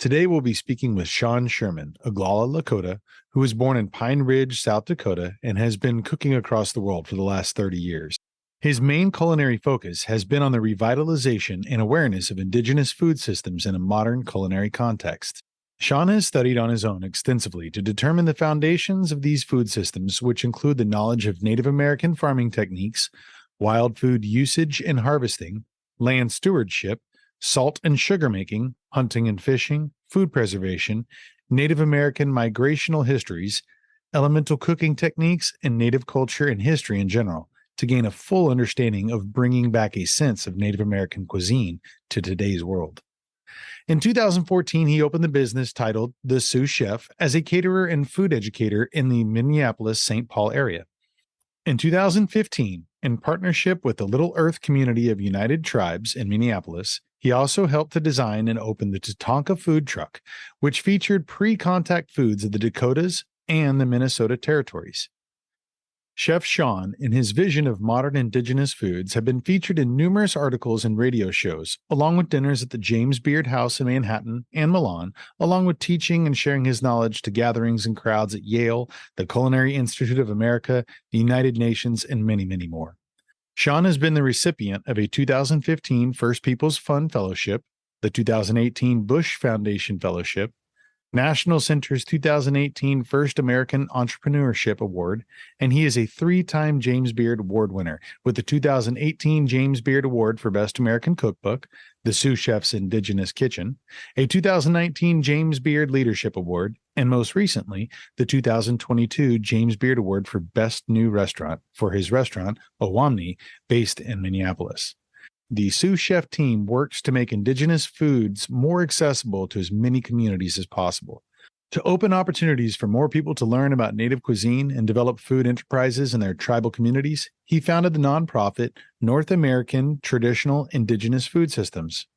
Today we'll be speaking with Sean Sherman, Oglala Lakota, who was born in Pine Ridge, South Dakota, and has been cooking across the world for the last 30 years. His main culinary focus has been on the revitalization and awareness of Indigenous food systems in a modern culinary context. Sean has studied on his own extensively to determine the foundations of these food systems, which include the knowledge of Native American farming techniques, wild food usage and harvesting, land stewardship, salt and sugar making, hunting and fishing, food preservation, Native American migrational histories, elemental cooking techniques, and Native culture and history in general, to gain a full understanding of bringing back a sense of Native American cuisine to today's world. In 2014, he opened the business titled The Sioux Chef as a caterer and food educator in the Minneapolis-St. Paul area. In 2015, in partnership with the Little Earth community of United Tribes in Minneapolis, he also helped to design and open the Tatanka food truck, which featured pre-contact foods of the Dakotas and the Minnesota territories. Chef Sean and his vision of modern Indigenous foods have been featured in numerous articles and radio shows, along with dinners at the James Beard House in Manhattan and Milan, along with teaching and sharing his knowledge to gatherings and crowds at Yale, the Culinary Institute of America, the United Nations, and many, many more. Sean has been the recipient of a 2015 First Peoples Fund Fellowship, the 2018 Bush Foundation Fellowship, National Center's 2018 First American Entrepreneurship Award, and he is a three-time James Beard Award winner with the 2018 James Beard Award for Best American Cookbook, the Sioux Chef's Indigenous Kitchen, a 2019 James Beard Leadership Award, and most recently, the 2022 James Beard Award for Best New Restaurant for his restaurant, Owamni, based in Minneapolis. The Sioux Chef team works to make Indigenous foods more accessible to as many communities as possible. To open opportunities for more people to learn about Native cuisine and develop food enterprises in their tribal communities, he founded the nonprofit North American Traditional Indigenous Food Systems,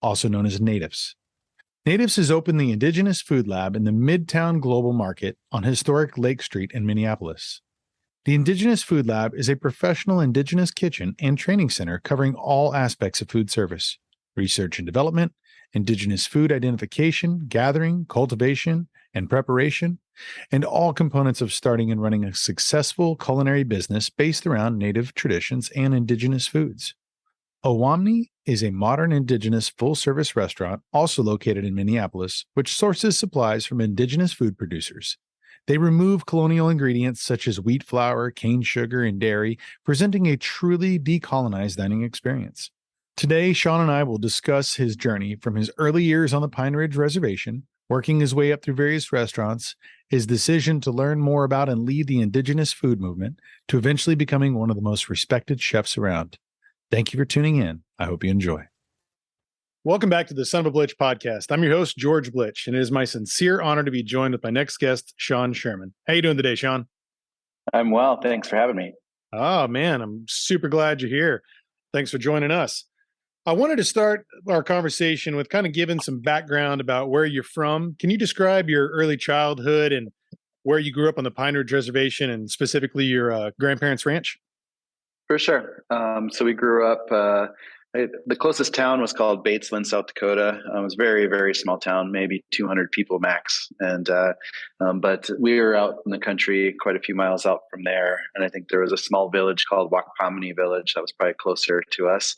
also known as NATIFs. NATIFs has opened the Indigenous Food Lab in the Midtown Global Market on historic Lake Street in Minneapolis. The Indigenous Food Lab is a professional Indigenous kitchen and training center covering all aspects of food service, research and development, Indigenous food identification, gathering, cultivation, and preparation, and all components of starting and running a successful culinary business based around Native traditions and Indigenous foods. Owamni is a modern Indigenous full-service restaurant also located in Minneapolis, which sources supplies from Indigenous food producers. They remove colonial ingredients such as wheat flour, cane sugar, and dairy, presenting a truly decolonized dining experience. Today, Sean and I will discuss his journey from his early years on the Pine Ridge Reservation, working his way up through various restaurants, his decision to learn more about and lead the Indigenous food movement, to eventually becoming one of the most respected chefs around. Thank you for tuning in. I hope you enjoy. Welcome back to the Son of a Blitch podcast. I'm your host, George Blitch, and it is my sincere honor to be joined with my next guest, Sean Sherman. How you doing today, Sean? I'm well. Thanks for having me. Oh, man, I'm super glad you're here. Thanks for joining us. I wanted to start our conversation with kind of giving some background about where you're from. Can you describe your early childhood and where you grew up on the Pine Ridge Reservation and specifically your grandparents' ranch? For sure. So we grew up, the closest town was called Batesland, South Dakota. It was a very, very small town, maybe 200 people max. But we were out in the country quite a few miles out from there. And I think there was a small village called Owamni village that was probably closer to us.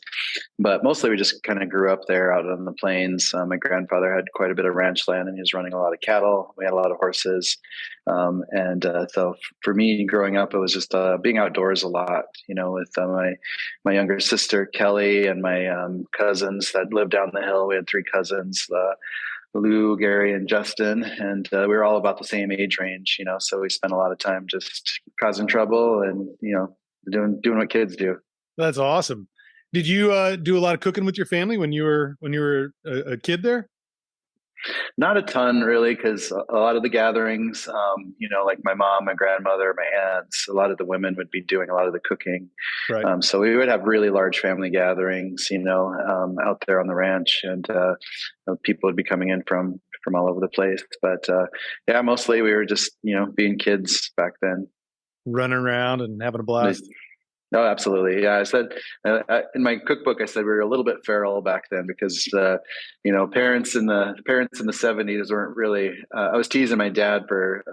But mostly we just kind of grew up there out on the plains. My grandfather had quite a bit of ranch land and he was running a lot of cattle. We had a lot of horses. So for me growing up, it was just being outdoors a lot, with my younger sister, Kelly, and my cousins that lived down the hill. We had three cousins, Lou, Gary, and Justin, and we were all about the same age range, so we spent a lot of time just causing trouble and, doing what kids do. That's awesome. Did you do a lot of cooking with your family when you were a kid there? Not a ton, really, because a lot of the gatherings, like my mom, my grandmother, my aunts, a lot of the women would be doing a lot of the cooking. Right. So we would have really large family gatherings, out there on the ranch, and people would be coming in from all over the place. But mostly we were just, being kids back then. Running around and having a blast. No, absolutely. Yeah, I said in my cookbook, I said we were a little bit feral back then because parents in the '70s weren't really. I was teasing my dad for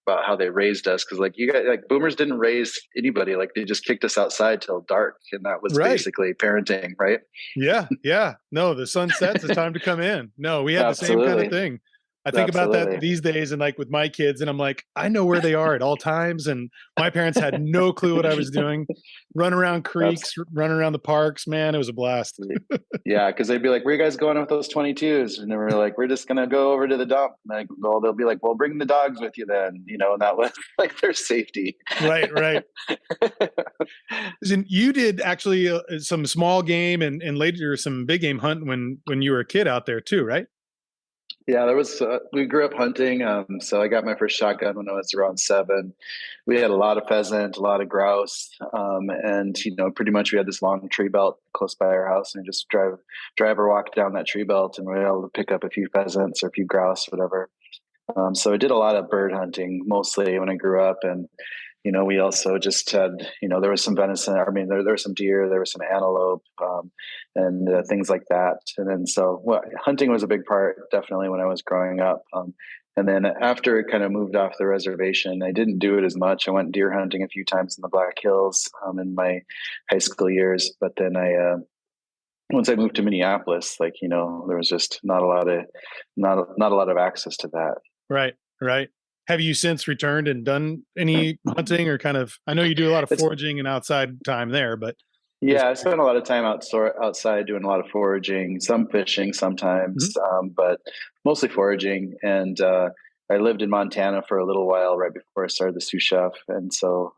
about how they raised us because like you guys, like boomers didn't raise anybody, like they just kicked us outside till dark, and that was Right. basically parenting, right? Yeah. Yeah. No, the sun sets, it's time to come in. No, we had the same kind of Absolutely, thing. I think about that absolutely. these days and like with my kids, and I'm like, I know where they are at all times. And my parents had no clue what I was doing. Run around That's creeks, run around the parks. Man, it was a blast. Yeah, because they'd be like, "Where you guys going with those 22s?" And they were like, "We're just gonna go over to the dump." Like, well, they'll be like, "Well, bring the dogs with you then," and that was like their safety. Right, right. And you did actually some small game and later some big game hunting when you were a kid out there too, right? Yeah, there was. We grew up hunting, so I got my first shotgun when I was around 7. We had a lot of pheasant, a lot of grouse, and pretty much we had this long tree belt close by our house, and just drive or walk down that tree belt, and we were able to pick up a few pheasants or a few grouse, whatever. So I did a lot of bird hunting mostly when I grew up, and we also just had, there was some venison. I mean, there was some deer, there was some antelope, and things like that. And then hunting was a big part, definitely when I was growing up. And then after it kind of moved off the reservation, I didn't do it as much. I went deer hunting a few times in the Black Hills in my high school years, but then once I moved to Minneapolis, like there was just not a lot of access to that. Right, right. Have you since returned and done any hunting or kind of? I know you do a lot of It's foraging and outside time there, but just Yeah, I spent a lot of time outside doing a lot of foraging, some fishing sometimes, Mhm. but mostly foraging. And I lived in Montana for a little while right before I started the sous chef. And so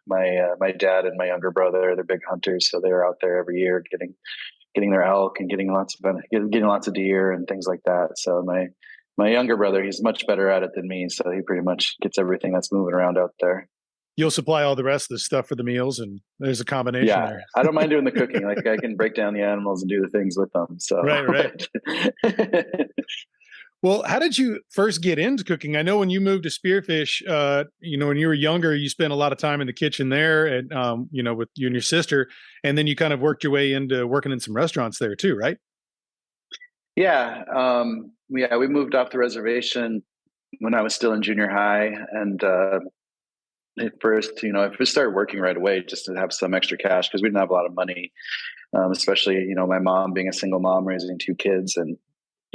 my dad and my younger brother, they're big hunters, so they were out there every year getting their elk and getting lots of deer and things like that. So my younger brother, he's much better at it than me, so he pretty much gets everything that's moving around out there. You'll supply all the rest of the stuff for the meals, and there's a combination Yeah, there. I don't mind doing the cooking. Like I can break down the animals and do the things with them. So, Right, right. Well, how did you first get into cooking? I know when you moved to Spearfish, when you were younger, you spent a lot of time in the kitchen there, and with you and your sister, and then you kind of worked your way into working in some restaurants there too, right? yeah, we moved off the reservation when I was still in junior high, and at first, I first started working right away just to have some extra cash because we didn't have a lot of money, especially my mom being a single mom raising 2 kids and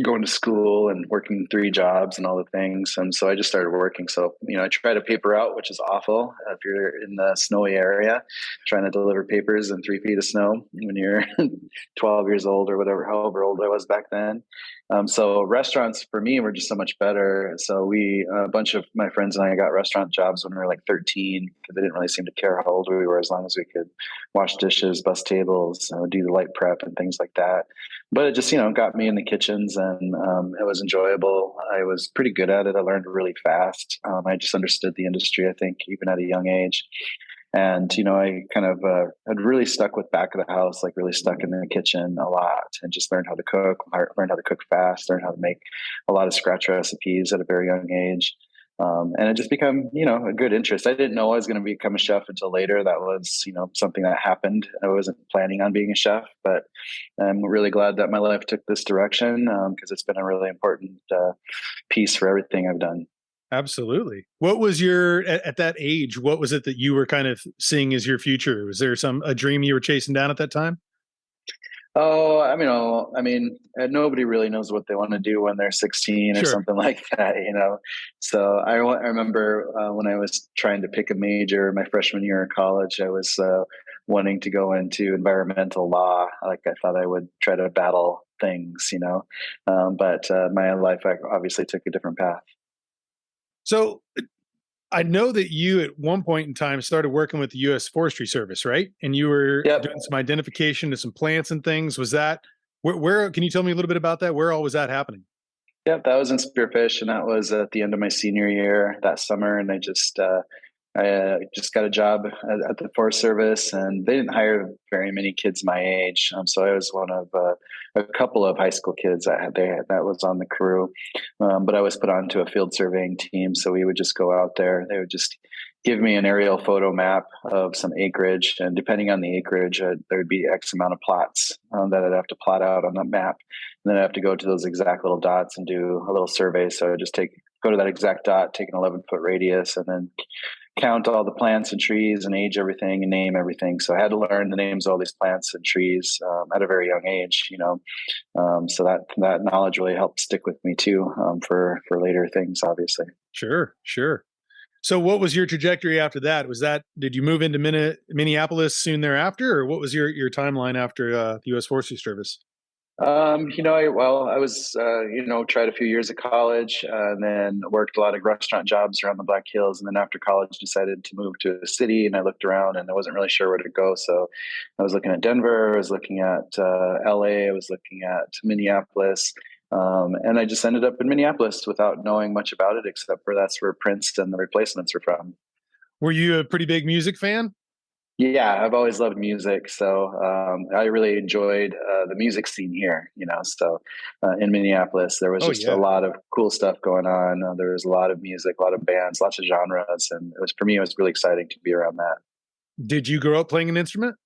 going to school and working 3 jobs and all the things. And so I just started working. So, I try to paper out, which is awful if you're in the snowy area, trying to deliver papers in 3 feet of snow when you're 12 years old or whatever, however old I was back then. So restaurants for me were just so much better. So a bunch of my friends and I got restaurant jobs when we were like 13 because they didn't really seem to care how old we were as long as we could wash dishes, bus tables, do the light prep and things like that. But it just got me in the kitchens, and it was enjoyable. I was pretty good at it. I learned really fast. I just understood the industry, I think, even at a young age. And I kind of had really stuck with back of the house, like really stuck in the kitchen a lot, and just learned how to cook, learned how to cook fast, learned how to make a lot of scratch recipes at a very young age. And it just became, a good interest. I didn't know I was going to become a chef until later. That was, something that happened. I wasn't planning on being a chef, but I'm really glad that my life took this direction because it's been a really important piece for everything I've done. Absolutely. What was at that age? What was it that you were kind of seeing as your future? Was there a dream you were chasing down at that time? Oh, nobody really knows what they want to do when they're 16 or Sure. something like that. So I remember when I was trying to pick a major my freshman year of college, I was wanting to go into environmental law. Like I thought I would try to battle things. But my life obviously took a different path. So I know that you at one point in time started working with the U.S. Forestry Service, right? And you were doing Yep. some identification of some plants and things. Was that where can you tell me a little bit about that? Where all was that happening? Yep. That was in Spearfish, and that was at the end of my senior year that summer. And I just got a job at the Forest Service, and they didn't hire very many kids my age. So I was one of a couple of high school kids that was on the crew. But I was put onto a field surveying team, so we would just go out there. They would just give me an aerial photo map of some acreage, and depending on the acreage, there'd be X amount of plots that I'd have to plot out on the map. And then I'd have to go to those exact little dots and do a little survey. So I just go to that exact dot, take an 11-foot radius, and then count all the plants and trees and age everything and name everything. So I had to learn the names of all these plants and trees at a very young age, so that knowledge really helped stick with me too, for later things, obviously. Sure, sure. So what was your trajectory after that? Did you move into Minneapolis soon thereafter, or what was your timeline after the U.S. Forces service? I was, tried a few years of college, and then worked a lot of restaurant jobs around the Black Hills. And then after college, decided to move to a city, and I looked around and I wasn't really sure where to go. So I was looking at Denver, I was looking at LA, I was looking at Minneapolis. And I just ended up in Minneapolis without knowing much about it, except for that's where Prince and the Replacements are from. Were you a pretty big music fan? Yeah, I've always loved music, so I really enjoyed the music scene here. So in Minneapolis, there was Oh just a yeah. lot of cool stuff going on. There was a lot of music, a lot of bands, lots of genres, and for me, it was really exciting to be around that. Did you grow up playing an instrument?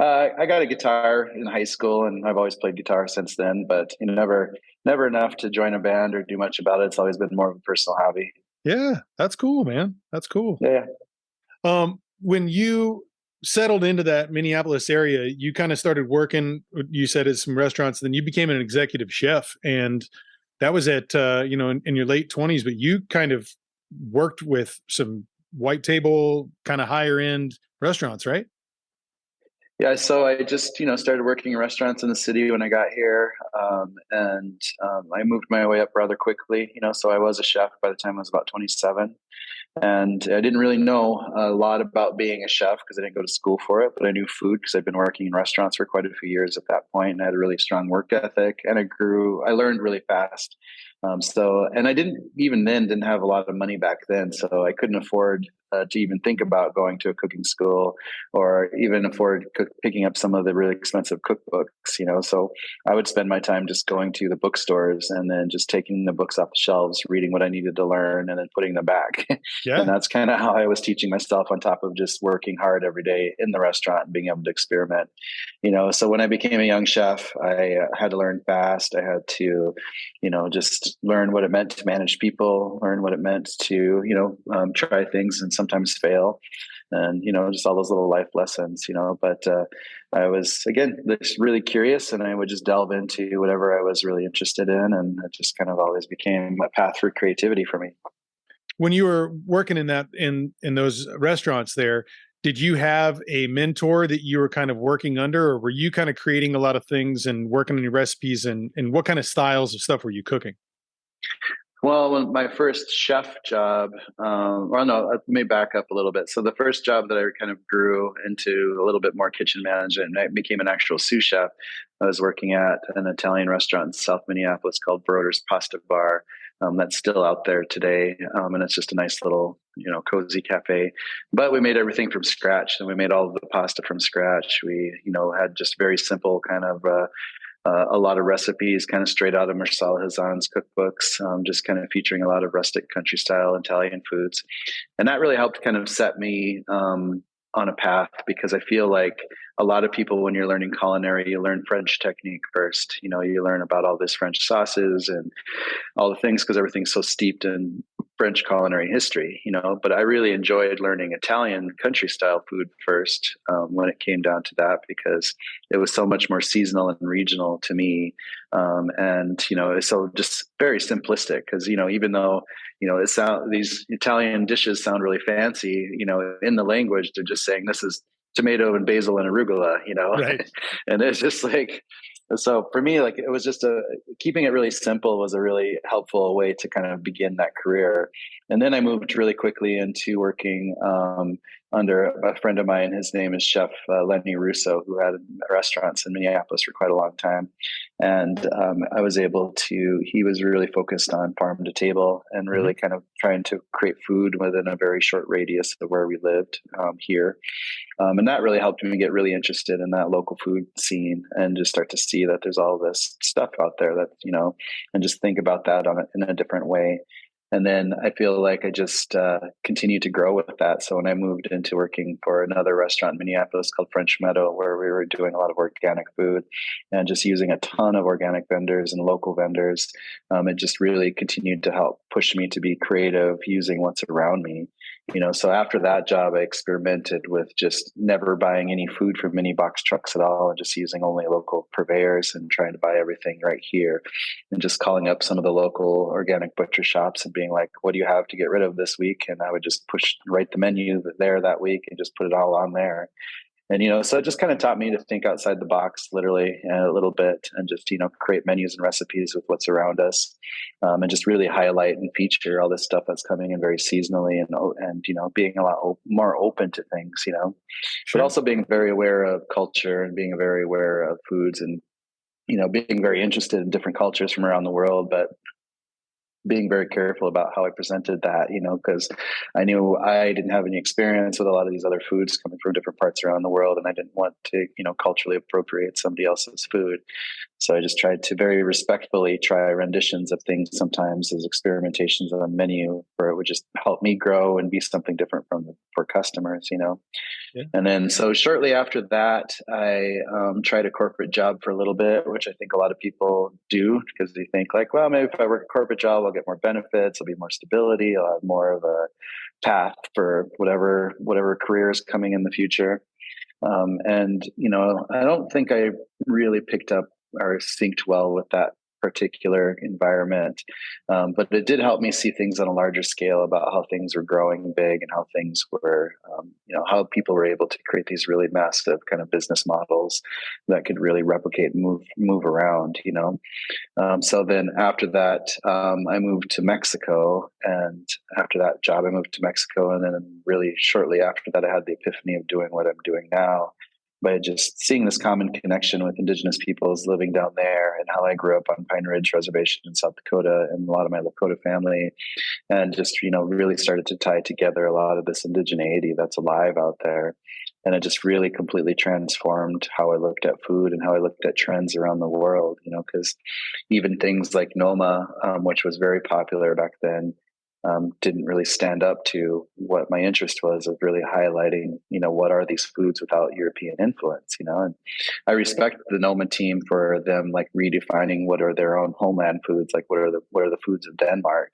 I got a guitar in high school, and I've always played guitar since then. But never enough to join a band or do much about it. It's always been more of a personal hobby. Yeah, that's cool, man. That's cool. Yeah. When you settled into that Minneapolis area, you kind of started working, you said, at some restaurants, then you became an executive chef. And that was at, in your late 20s, but you kind of worked with some white table, kind of higher end restaurants, right? Yeah, so I just started working in restaurants in the city when I got here, and I moved my way up rather quickly. So I was a chef by the time I was about 27, and I didn't really know a lot about being a chef because I didn't go to school for it, but I knew food because I'd been working in restaurants for quite a few years at that point, and I had a really strong work ethic, and I learned really fast. And I didn't have a lot of money back then, so I couldn't afford to even think about going to a cooking school or even afford picking up some of the really expensive cookbooks. So I would spend my time just going to the bookstores and then just taking the books off the shelves, reading what I needed to learn, and then putting them back. Yeah. And that's kind of how I was teaching myself, on top of just working hard every day in the restaurant and being able to experiment. So when I became a young chef, I had to learn fast. I had to, just learn what it meant to manage people, learn what it meant to, try things and sometimes fail, and just all those little life lessons. But I was, again, just really curious, and I would just delve into whatever I was really interested in, and it just kind of always became a path for creativity for me. When you were working in those restaurants there, did you have a mentor that you were kind of working under, or were you kind of creating a lot of things and working on your recipes, and what kind of styles of stuff were you cooking? Well, my first chef job, let me back up a little bit. So the first job that I kind of grew into a little bit more kitchen management, and I became an actual sous chef. I was working at an Italian restaurant in South Minneapolis called Broder's Pasta Bar. That's still out there today, and it's just a nice little, cozy cafe. But we made everything from scratch, and we made all of the pasta from scratch. We, had just very simple kind of a lot of recipes kind of straight out of Marcel Hazan's cookbooks, just kind of featuring a lot of rustic country style Italian foods. And that really helped kind of set me on a path, because I feel like a lot of people, when you're learning culinary, you learn French technique first. You learn about all this French sauces and all the things, because everything's so steeped in French culinary history, but I really enjoyed learning Italian country style food first, when it came down to that, because it was so much more seasonal and regional to me. And, it's so just very simplistic, because, even though, these Italian dishes sound really fancy, in the language, they're just saying this is tomato and basil and arugula, Right. and it's just like, so for me, like, it was just keeping it really simple was a really helpful way to kind of begin that career. And then I moved really quickly into working under a friend of mine. His name is Chef Lenny Russo, who had restaurants in Minneapolis for quite a long time. And he was really focused on farm to table and really kind of trying to create food within a very short radius of where we lived here. And that really helped me get really interested in that local food scene, and just start to see that there's all this stuff out there that, and just think about that in a different way. And then I feel like I just continued to grow with that. So when I moved into working for another restaurant in Minneapolis called French Meadow, where we were doing a lot of organic food and just using a ton of organic vendors and local vendors, it just really continued to help push me to be creative using what's around me. So after that job, I experimented with just never buying any food from any box trucks at all and just using only local purveyors and trying to buy everything right here and just calling up some of the local organic butcher shops and being like, what do you have to get rid of this week? And I would just write the menu there that week and just put it all on there. And, so it just kind of taught me to think outside the box, literally, a little bit, and just, create menus and recipes with what's around us, and just really highlight and feature all this stuff that's coming in very seasonally and being a lot more open to things, Sure. but also being very aware of culture and being very aware of foods and, being very interested in different cultures from around the world, but being very careful about how I presented that, because I knew I didn't have any experience with a lot of these other foods coming from different parts around the world. And I didn't want to, culturally appropriate somebody else's food. So I just tried to very respectfully try renditions of things sometimes as experimentations on a menu where it would just help me grow and be something different for customers, Yeah. And then so shortly after that, I tried a corporate job for a little bit, which I think a lot of people do because they think like, well, maybe if I work a corporate job, I'll get more benefits, there'll be more stability, I'll have more of a path for whatever career is coming in the future. And I don't think I really picked up or synced well with that particular environment. But it did help me see things on a larger scale about how things were growing big and how things were, how people were able to create these really massive kind of business models that could really replicate and move around, So then after that, I moved to Mexico. And after that job, I moved to Mexico. And then really shortly after that, I had the epiphany of doing what I'm doing now by just seeing this common connection with Indigenous peoples living down there and how I grew up on Pine Ridge Reservation in South Dakota and a lot of my Lakota family and just, really started to tie together a lot of this indigeneity that's alive out there. And it just really completely transformed how I looked at food and how I looked at trends around the world, because even things like Noma, which was very popular back then, didn't really stand up to what my interest was of really highlighting, what are these foods without European influence, and I respect the Noma team for them like redefining what are their own homeland foods, like what are the foods of Denmark,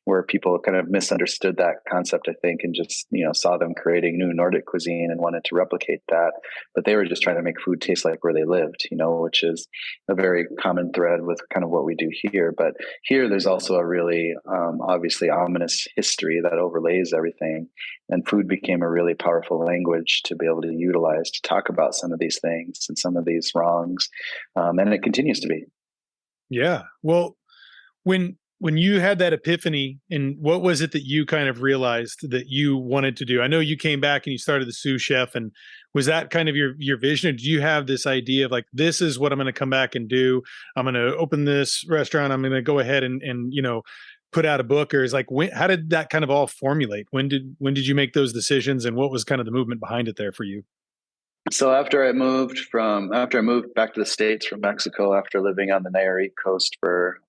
where people kind of misunderstood that concept, I think, and just, saw them creating new Nordic cuisine and wanted to replicate that. But they were just trying to make food taste like where they lived, which is a very common thread with kind of what we do here. But here there's also a really obviously ominous history that overlays everything. And food became a really powerful language to be able to utilize to talk about some of these things and some of these wrongs. And it continues to be. Yeah. Well, when you had that epiphany, and what was it that you kind of realized that you wanted to do? I know you came back and you started the Sioux Chef, and was that kind of your vision? Or do you have this idea of like, this is what I'm going to come back and do? I'm going to open this restaurant. I'm going to go ahead and put out a book? Or is like, how did that kind of all formulate? When did you make those decisions, and what was kind of the movement behind it there for you? So after I moved back to the States from Mexico, after living on the Nayarit coast for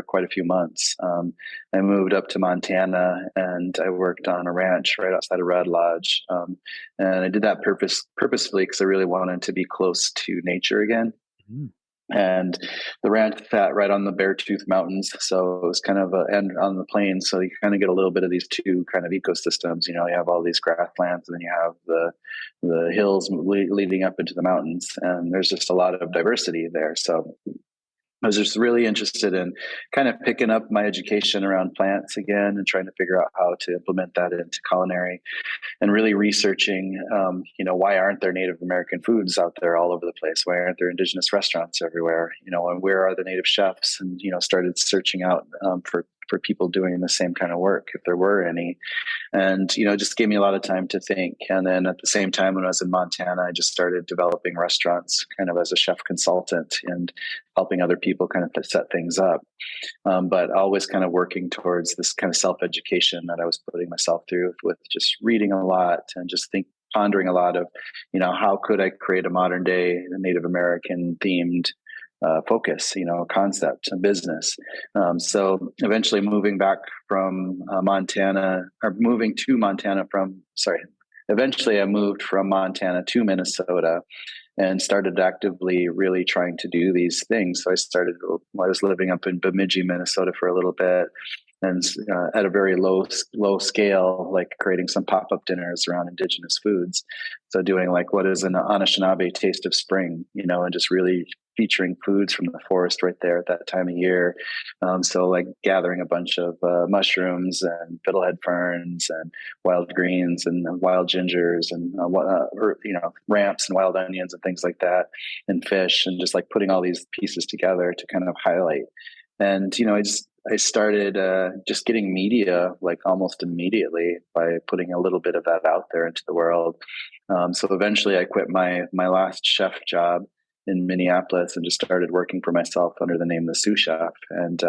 quite a few months, I moved up to Montana and I worked on a ranch right outside of Red Lodge. And I did that purposefully because I really wanted to be close to nature again. Mm. And the ranch sat right on the Beartooth Mountains, so it was kind of and on the plains, so you kind of get a little bit of these two kind of ecosystems. You have all these grasslands, and then you have the hills leading up into the mountains, and there's just a lot of diversity there. So I was just really interested in kind of picking up my education around plants again and trying to figure out how to implement that into culinary and really researching, why aren't there Native American foods out there all over the place? Why aren't there Indigenous restaurants everywhere? And where are the Native chefs? And, started searching out for people doing the same kind of work, if there were any. And, it just gave me a lot of time to think. And then at the same time, when I was in Montana, I just started developing restaurants kind of as a chef consultant and helping other people kind of set things up. But always kind of working towards this kind of self-education that I was putting myself through with just reading a lot and just pondering a lot of, how could I create a modern day Native American themed focus, concept, a business. So eventually moving back from Montana, or moving to Montana from, sorry, eventually I moved from Montana to Minnesota and started actively really trying to do these things. So I was living up in Bemidji, Minnesota for a little bit, and at a very low scale, like creating some pop-up dinners around Indigenous foods. So doing like what is an Anishinaabe taste of spring, and just really featuring foods from the forest right there at that time of year. So like gathering a bunch of mushrooms and fiddlehead ferns and wild greens and wild gingers and ramps and wild onions and things like that, and fish, and just like putting all these pieces together to kind of highlight. And I started just getting media like almost immediately by putting a little bit of that out there into the world. So eventually I quit my last chef job in Minneapolis and just started working for myself under the name The Sioux Chef. And,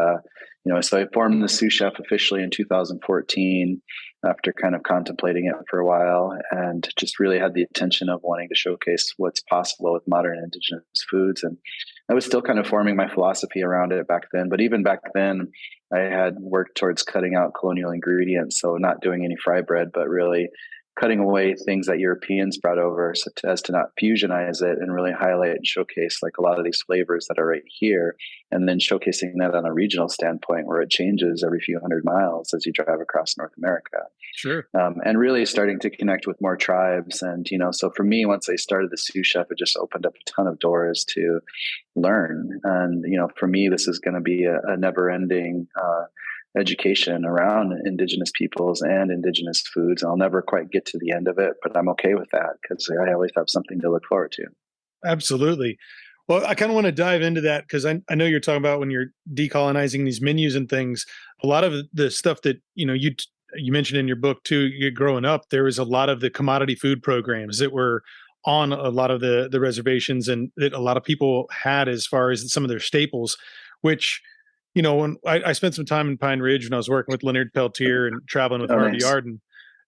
so I formed The Sioux Chef officially in 2014 after kind of contemplating it for a while, and just really had the intention of wanting to showcase what's possible with modern Indigenous foods. And I was still kind of forming my philosophy around it back then. But even back then, I had worked towards cutting out colonial ingredients. So not doing any fry bread, but really cutting away things that Europeans brought over as to not fusionize it and really highlight and showcase like a lot of these flavors that are right here. And then showcasing that on a regional standpoint where it changes every few hundred miles as you drive across North America. Sure. And really starting to connect with more tribes. And, so for me, once I started the Sioux Chef, it just opened up a ton of doors to learn. And, for me, this is going to be a never ending, education around Indigenous peoples and Indigenous foods. I'll never quite get to the end of it, but I'm okay with that because I always have something to look forward to. Absolutely. Well, I kind of want to dive into that because I know you're talking about when you're decolonizing these menus and things. A lot of the stuff that you mentioned in your book too. You're growing up, there was a lot of the commodity food programs that were on a lot of the reservations, and that a lot of people had as far as some of their staples, which. When I spent some time in Pine Ridge when I was working with Leonard Peltier and traveling with Harvey Nice. Arden.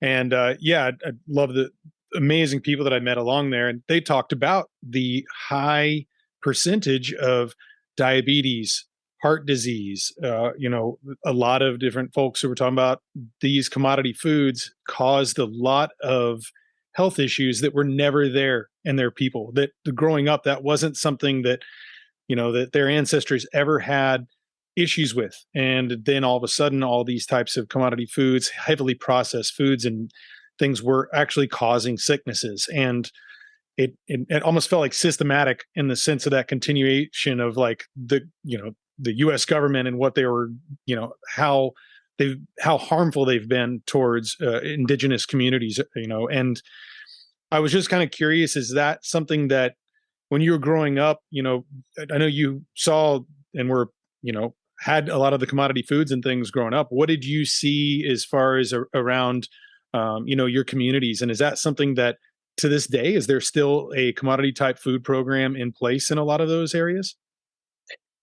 And I love the amazing people that I met along there. And they talked about the high percentage of diabetes, heart disease. A lot of different folks who were talking about these commodity foods caused a lot of health issues that were never there in their people. That growing up, that wasn't something that, that their ancestors ever had issues with. And then all of a sudden, all these types of commodity foods, heavily processed foods and things were actually causing sicknesses. And it almost felt like systematic in the sense of that continuation of like the US government and what they were, how harmful they've been towards Indigenous communities, and I was just kind of curious, is that something that when you were growing up, I know you saw and were, had a lot of the commodity foods and things growing up. What did you see as far as around, your communities? And is that something that to this day, is there still a commodity type food program in place in a lot of those areas?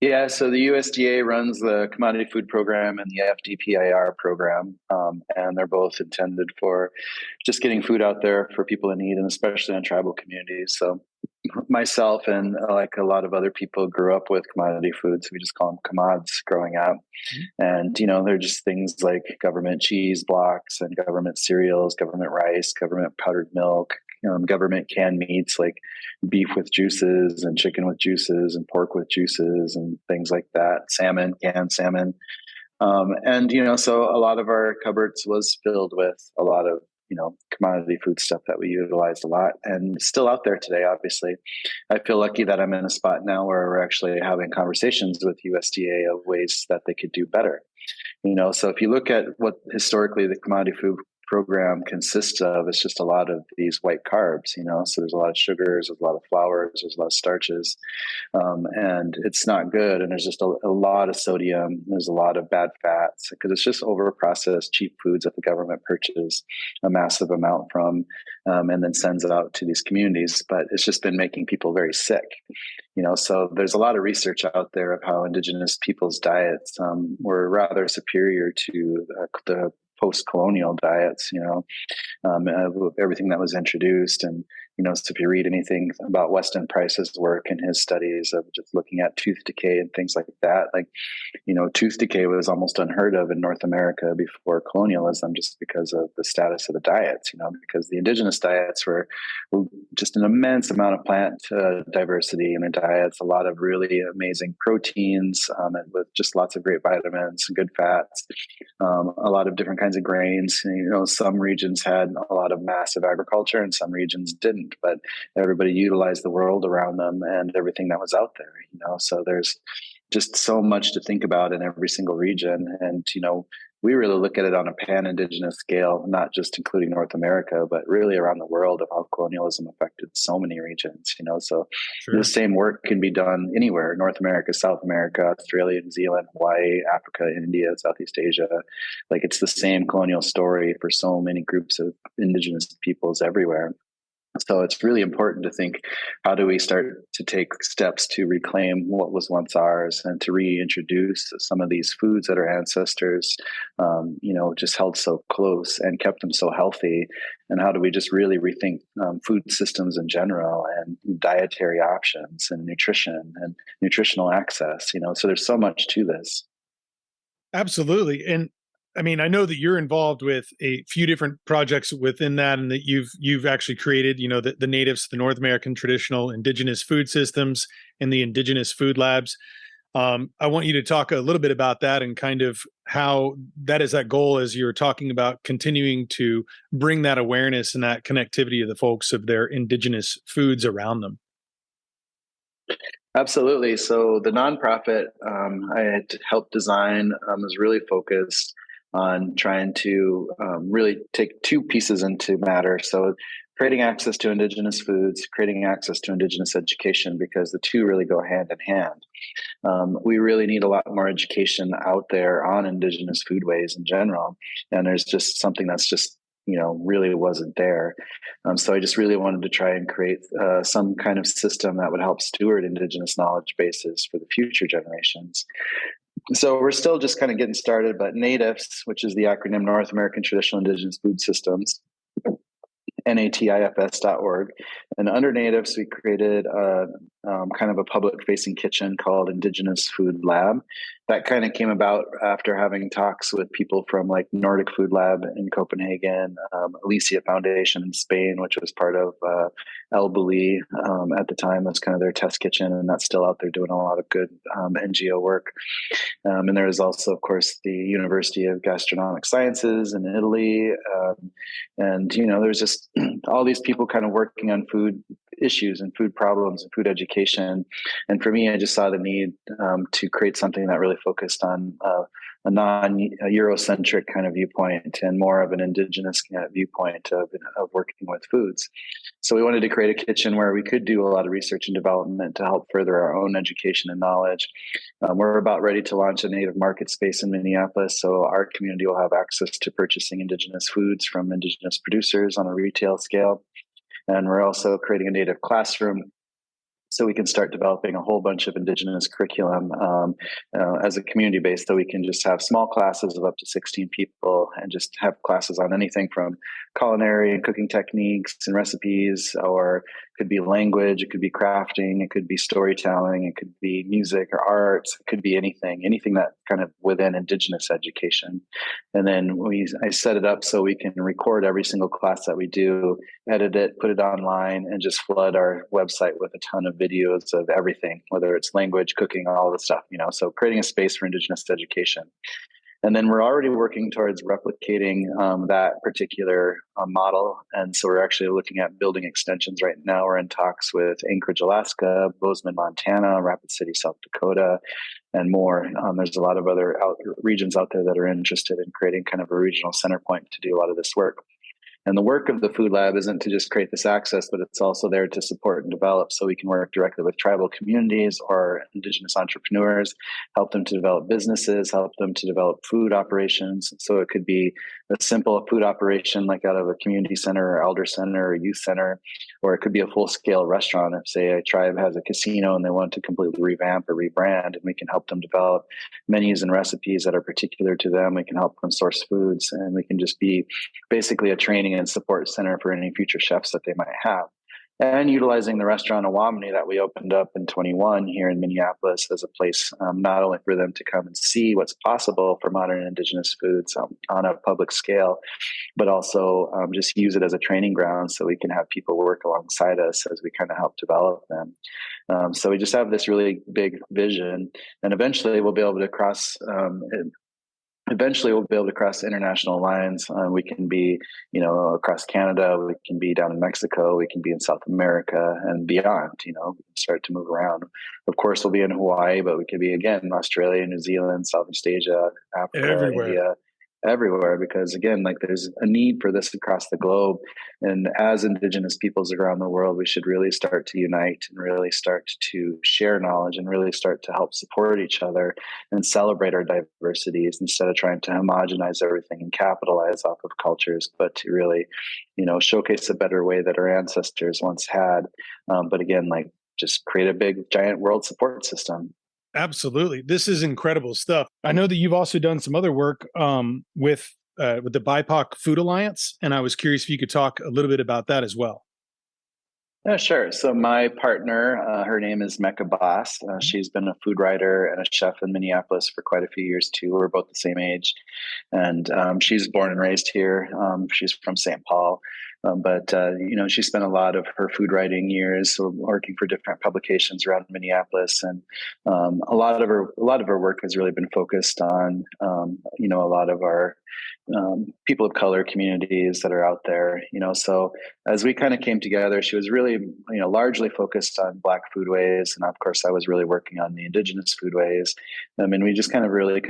Yeah, so the USDA runs the commodity food program and the FDPIR program, and they're both intended for just getting food out there for people in need, and especially in tribal communities. So myself and like a lot of other people grew up with commodity foods. We just call them commods growing up. And, they're just things like government cheese blocks and government cereals, government rice, government powdered milk, government canned meats like beef with juices and chicken with juices and pork with juices and things like that, salmon, canned salmon. So a lot of our cupboards was filled with a lot of, commodity food stuff that we utilized a lot and still out there today, obviously. I feel lucky that I'm in a spot now where we're actually having conversations with USDA of ways that they could do better. So if you look at what historically the commodity food program consists of, it's just a lot of these white carbs, so there's a lot of sugars, there's a lot of flours, there's a lot of starches, and it's not good. And there's just a lot of sodium, there's a lot of bad fats because it's just over processed cheap foods that the government purchases a massive amount from, and then sends it out to these communities. But it's just been making people very sick. So there's a lot of research out there of how Indigenous people's diets were rather superior to the post-colonial diets, everything that was introduced. And So if you read anything about Weston Price's work and his studies of just looking at tooth decay and things like that, like, tooth decay was almost unheard of in North America before colonialism, just because of the status of the diets, because the indigenous diets were just an immense amount of plant diversity in their diets, a lot of really amazing proteins, and with just lots of great vitamins and good fats, a lot of different kinds of grains. Some regions had a lot of massive agriculture and some regions didn't, but everybody utilized the world around them and everything that was out there, so there's just so much to think about in every single region. And, we really look at it on a pan-Indigenous scale, not just including North America, but really around the world of how colonialism affected so many regions, so Sure. the same work can be done anywhere: North America, South America, Australia, New Zealand, Hawaii, Africa, India, Southeast Asia. Like, it's the same colonial story for so many groups of Indigenous peoples everywhere. So it's really important to think, how do we start to take steps to reclaim what was once ours and to reintroduce some of these foods that our ancestors, just held so close and kept them so healthy? And how do we just really rethink food systems in general, and dietary options and nutrition and nutritional access? So there's so much to this. Absolutely. And I mean, I know that you're involved with a few different projects within that, and that you've actually created, the NATIFs, the North American Traditional Indigenous Food Systems, and the Indigenous Food Labs. I want you to talk a little bit about that and kind of how that is that goal, as you're talking about continuing to bring that awareness and that connectivity of the folks of their Indigenous foods around them. Absolutely. So the nonprofit I had helped design is really focused on trying to really take two pieces into matter. So creating access to Indigenous foods, creating access to Indigenous education, because the two really go hand in hand. We really need a lot more education out there on Indigenous foodways in general. And there's just something that's just really wasn't there. So I just really wanted to try and create some kind of system that would help steward Indigenous knowledge bases for the future generations. So we're still just kind of getting started, but NATIFs, which is the acronym North American Traditional Indigenous Food Systems, NATIFS.org. And under NATIFs, we created kind of a public-facing kitchen called Indigenous Food Lab. That kind of came about after having talks with people from like Nordic Food Lab in Copenhagen, Alicia Foundation in Spain, which was part of El Bulli at the time. That's kind of their test kitchen, and that's still out there doing a lot of good NGO work. And there was also, of course, the University of Gastronomic Sciences in Italy. And, there's just all these people kind of working on food issues and food problems and food education. And for me, I just saw the need to create something that really focused on a non-Eurocentric kind of viewpoint and more of an Indigenous viewpoint of working with foods. So we wanted to create a kitchen where we could do a lot of research and development to help further our own education and knowledge. We're about ready to launch a native market space in Minneapolis, so our community will have access to purchasing Indigenous foods from Indigenous producers on a retail scale. And we're also creating a native classroom, so we can start developing a whole bunch of Indigenous curriculum as a community base, so we can just have small classes of up to 16 people and just have classes on anything from culinary and cooking techniques and recipes, or it could be language, it could be crafting, it could be storytelling, it could be music or arts, it could be anything that kind of within Indigenous education. And then I set it up so we can record every single class that we do, edit it, put it online, and just flood our website with a ton of videos of everything, whether it's language, cooking, all the stuff, so creating a space for Indigenous education. And then we're already working towards replicating that particular model. And so we're actually looking at building extensions right now. We're in talks with Anchorage, Alaska, Bozeman, Montana, Rapid City, South Dakota, and more. There's a lot of other regions out there that are interested in creating kind of a regional center point to do a lot of this work. And the work of the Food Lab isn't to just create this access, but it's also there to support and develop, so we can work directly with tribal communities or Indigenous entrepreneurs, help them to develop businesses, help them to develop food operations. So it could be a simple food operation like out of a community center or elder center or youth center, or it could be a full-scale restaurant. If, say, a tribe has a casino and they want to completely revamp or rebrand, and we can help them develop menus and recipes that are particular to them. We can help them source foods, and we can just be basically a training and support center for any future chefs that they might have. and utilizing the restaurant Owamni that we opened up in 21 here in Minneapolis as a place not only for them to come and see what's possible for modern Indigenous foods on a public scale, but also just use it as a training ground so we can have people work alongside us as we kind of help develop them. So we just have this really big vision, and eventually we'll be able to cross international lines. We can be, across Canada, we can be down in Mexico, we can be in South America and beyond, start to move around. Of course, we'll be in Hawaii, but we could be again in Australia, New Zealand, Southeast Asia, Africa, Everywhere. India, everywhere, because again, like there's a need for this across the globe. And as Indigenous peoples around the world, we should really start to unite and really start to share knowledge and really start to help support each other and celebrate our diversities instead of trying to homogenize everything and capitalize off of cultures, but to really, showcase a better way that our ancestors once had. But again, like just create a big, giant world support system. Absolutely. This is incredible stuff. I know that you've also done some other work with the BIPOC Food Alliance, and I was curious if you could talk a little bit about that as well. Yeah, sure. So my partner, her name is Mecca Boss. She's been a food writer and a chef in Minneapolis for quite a few years too. We're both the same age, and she's born and raised here. She's from St. Paul, but she spent a lot of her food writing years working for different publications around Minneapolis, and a lot of her work has really been focused on a lot of our people of color communities that are out there. So as we kind of came together, she was really largely focused on Black foodways, and of course I was really working on the Indigenous foodways. We just really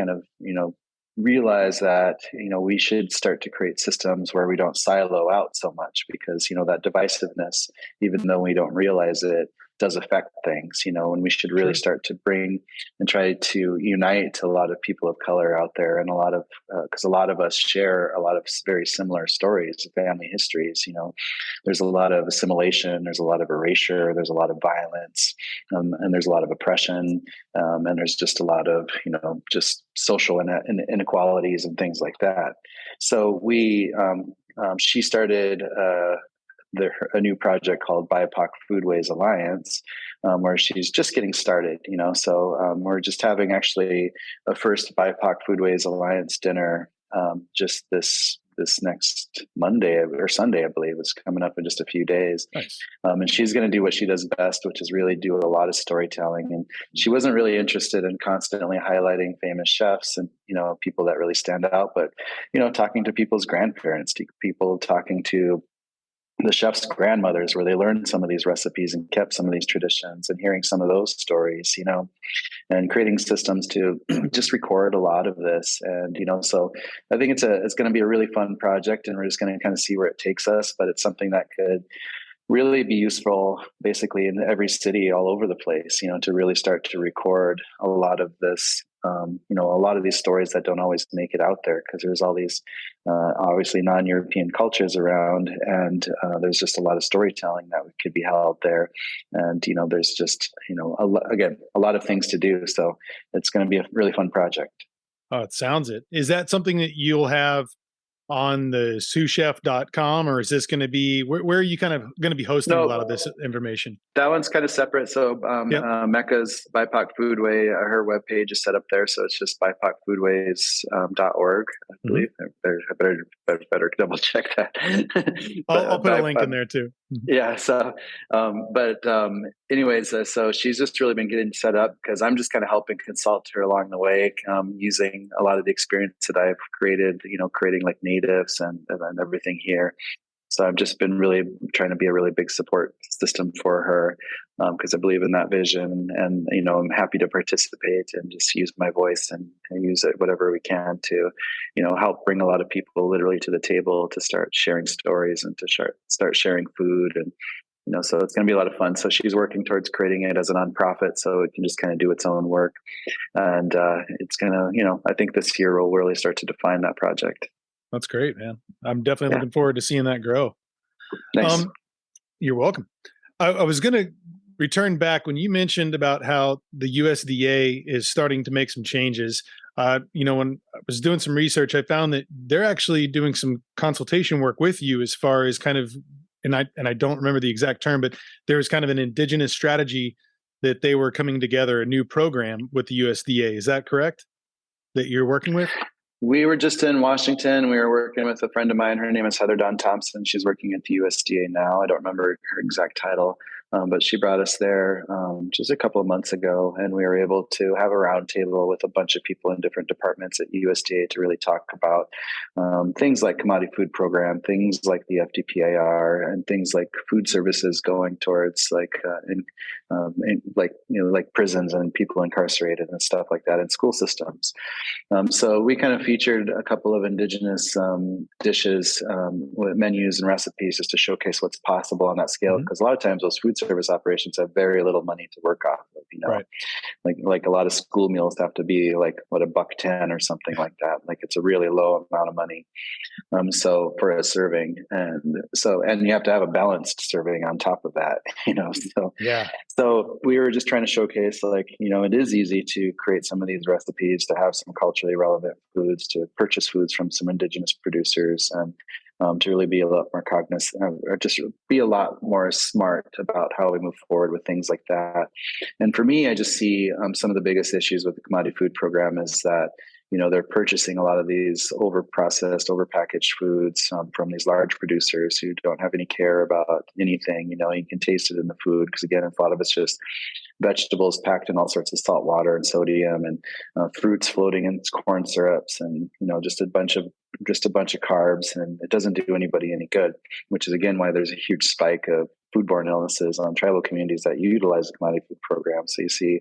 realize that we should start to create systems where we don't silo out so much, because that divisiveness, even though we don't realize it, does affect things, and we should really start to bring and try to unite a lot of people of color out there, and because a lot of us share a lot of very similar stories, family histories. There's a lot of assimilation, there's a lot of erasure, there's a lot of violence, and there's a lot of oppression, and there's just a lot of just social inequalities and things like that. So she started a new project called BIPOC Foodways Alliance, where she's just getting started. So we're just having actually a first BIPOC Foodways Alliance dinner just this next Monday or Sunday, I believe. It's coming up in just a few days. Nice. And she's going to do what she does best, which is really do a lot of storytelling. And she wasn't really interested in constantly highlighting famous chefs and people that really stand out, but talking to people's grandparents, people talking to the chef's grandmothers, where they learned some of these recipes and kept some of these traditions, and hearing some of those stories, and creating systems to just record a lot of this. And, so I think it's going to be a really fun project, and we're just going to kind of see where it takes us, but it's something that could really be useful basically in every city all over the place, to really start to record a lot of this, a lot of these stories that don't always make it out there, because there's all these obviously non-European cultures around, and there's just a lot of storytelling that could be held there. And, there's just, again, a lot of things to do. So it's going to be a really fun project. Oh, it sounds it. Is that something that you'll have on the souschef.com, or is this going to be, where are you kind of going to be hosting a lot of this information? That one's kind of separate. So Mecca's BIPOC Foodway, her webpage is set up there. So it's just BIPOCfoodways.org, I believe. Better double check that. I'll put a link in there too. Yeah. So, anyways, so she's just really been getting set up, because I'm just kind of helping consult her along the way, using a lot of the experience that I've created, creating like NATIFs and everything here. So I've just been really trying to be a really big support system for her, because I believe in that vision, and I'm happy to participate and just use my voice and use it whatever we can to, help bring a lot of people literally to the table to start sharing stories and to start sharing food. And so it's going to be a lot of fun. So she's working towards creating it as a nonprofit, so it can just kind of do its own work. And it's going to, I think this year we'll really start to define that project. That's great, man. I'm definitely looking forward to seeing that grow. Thanks. You're welcome. I was going to return back when you mentioned about how the USDA is starting to make some changes. When I was doing some research, I found that they're actually doing some consultation work with you as far as kind of I don't remember the exact term, but there was kind of an indigenous strategy that they were coming together, a new program with the USDA. Is that correct? That you're working with? We were just in Washington. We were working with a friend of mine. Her name is Heather Dawn Thompson. She's working at the USDA now. I don't remember her exact title, but she brought us there just a couple of months ago, and we were able to have a roundtable with a bunch of people in different departments at USDA to really talk about things like commodity food program, things like the FDPAR, and things like food services going towards like prisons and people incarcerated and stuff like that, in school systems. So we kind of featured a couple of indigenous dishes with menus and recipes just to showcase what's possible on that scale. Because a lot of times those food service operations have very little money to work off of, Right. Like a lot of school meals have to be like $1.10 or something like that. Like it's a really low amount of money. So for a serving, and you have to have a balanced serving on top of that, so Yeah. So we were just trying to showcase, it is easy to create some of these recipes, to have some culturally relevant foods, to purchase foods from some indigenous producers, and to really be a lot more cognizant, or just be a lot more smart about how we move forward with things like that. And for me, I just see some of the biggest issues with the commodity food program is that they're purchasing a lot of these over-processed, over-packaged foods from these large producers who don't have any care about anything. You can taste it in the food because, again, a lot of it's just vegetables packed in all sorts of salt water and sodium, and fruits floating in corn syrups, and just a bunch of carbs, and it doesn't do anybody any good. Which is again why there's a huge spike of foodborne illnesses on tribal communities that utilize the commodity food program. So you see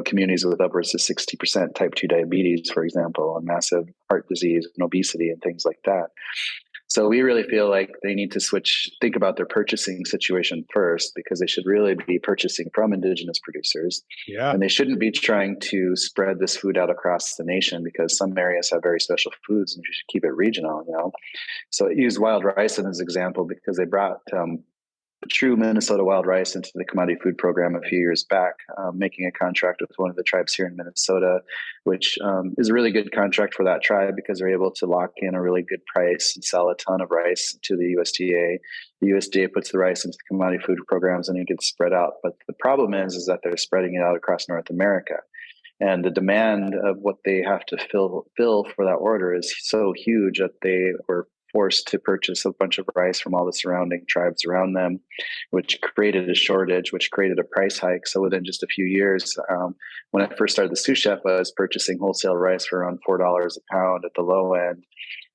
communities with upwards of 60% type 2 diabetes, for example, and massive heart disease and obesity and things like that. So we really feel like they need to think about their purchasing situation first, because they should really be purchasing from indigenous producers. Yeah. And they shouldn't be trying to spread this food out across the nation, because some areas have very special foods and you should keep it regional, So I use wild rice as an example because they brought true Minnesota wild rice into the commodity food program a few years back, making a contract with one of the tribes here in Minnesota, which is a really good contract for that tribe because they're able to lock in a really good price and sell a ton of rice to the USDA. The USDA puts the rice into the commodity food programs and it gets spread out. But the problem is that they're spreading it out across North America. And the demand of what they have to fill for that order is so huge that they were forced to purchase a bunch of rice from all the surrounding tribes around them, which created a shortage, which created a price hike. So within just a few years, when I first started the Sioux Chef, I was purchasing wholesale rice for around $4 a pound at the low end.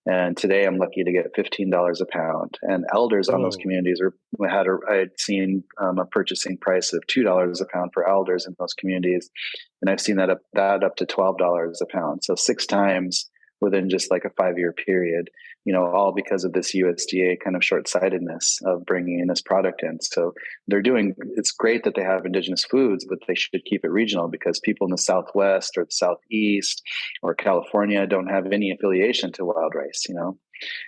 And today I'm lucky to get $15 a pound. And elders on those communities I had seen a purchasing price of $2 a pound for elders in those communities. And I've seen that up to $12 a pound. So 6 times within just like a 5-year period, all because of this USDA kind of short-sightedness of bringing in this product in. So it's great that they have indigenous foods, but they should keep it regional, because people in the Southwest or the Southeast or California don't have any affiliation to wild rice,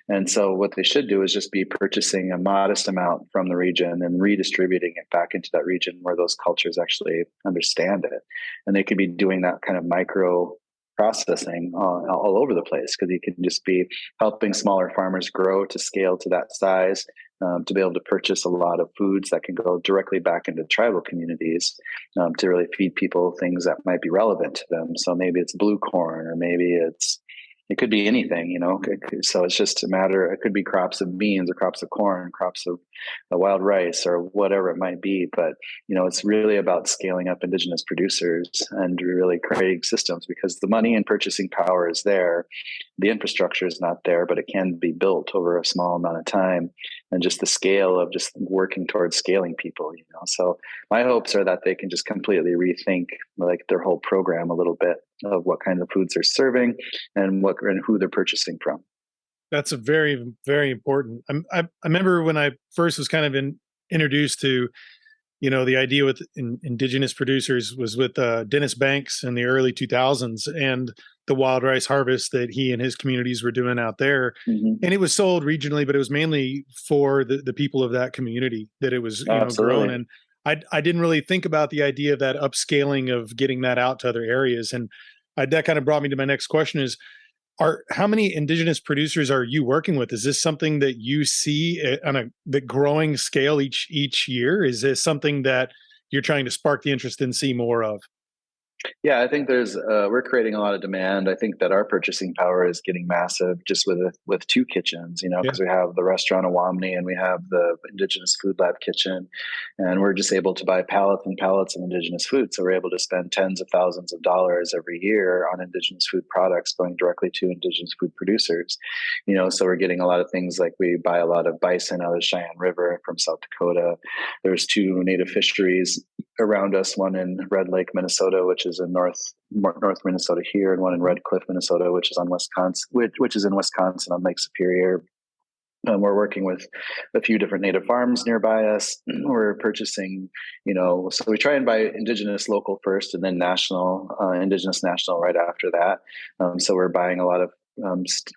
And so what they should do is just be purchasing a modest amount from the region and redistributing it back into that region where those cultures actually understand it. And they could be doing that kind of micro processing all over the place, because you can just be helping smaller farmers grow to scale to that size, to be able to purchase a lot of foods that can go directly back into tribal communities, to really feed people things that might be relevant to them. So maybe it's blue corn, or maybe it could be anything, So it's just a matter, it could be crops of beans or crops of corn, crops of wild rice, or whatever it might be. But, it's really about scaling up indigenous producers and really creating systems, because the money and purchasing power is there. The infrastructure is not there, but it can be built over a small amount of time. And just the scale of just working towards scaling people, So my hopes are that they can just completely rethink like their whole program a little bit, of what kind of foods they're serving and who they're purchasing from. That's a very, very important. I remember when I first was kind of introduced to, the idea with indigenous producers was with Dennis Banks in the early 2000s, and the wild rice harvest that he and his communities were doing out there. Mm-hmm. And it was sold regionally, but it was mainly for the people of that community that it was grown. And I didn't really think about the idea of that upscaling of getting that out to other areas. And that kind of brought me to my next question is, how many indigenous producers are you working with? Is this something that you see on the growing scale each year? Is this something that you're trying to spark the interest and see more of? Yeah, I think we're creating a lot of demand. I think that our purchasing power is getting massive just with two kitchens, Yeah. because we have the restaurant Owamni and we have the Indigenous Food Lab kitchen, and we're just able to buy pallets and pallets of Indigenous food. So we're able to spend tens of thousands of dollars every year on Indigenous food products going directly to Indigenous food producers. So we're getting a lot of things like we buy a lot of bison out of the Cheyenne River from South Dakota. There's two native fisheries around us, one in Red Lake, Minnesota, which is in north Minnesota here, and one in Red Cliff, Minnesota, which is on Wisconsin, which is in Wisconsin on Lake Superior. We're working with a few different native farms nearby us. We're purchasing, so we try and buy indigenous local first, and then national, indigenous national right after that. So we're buying a lot of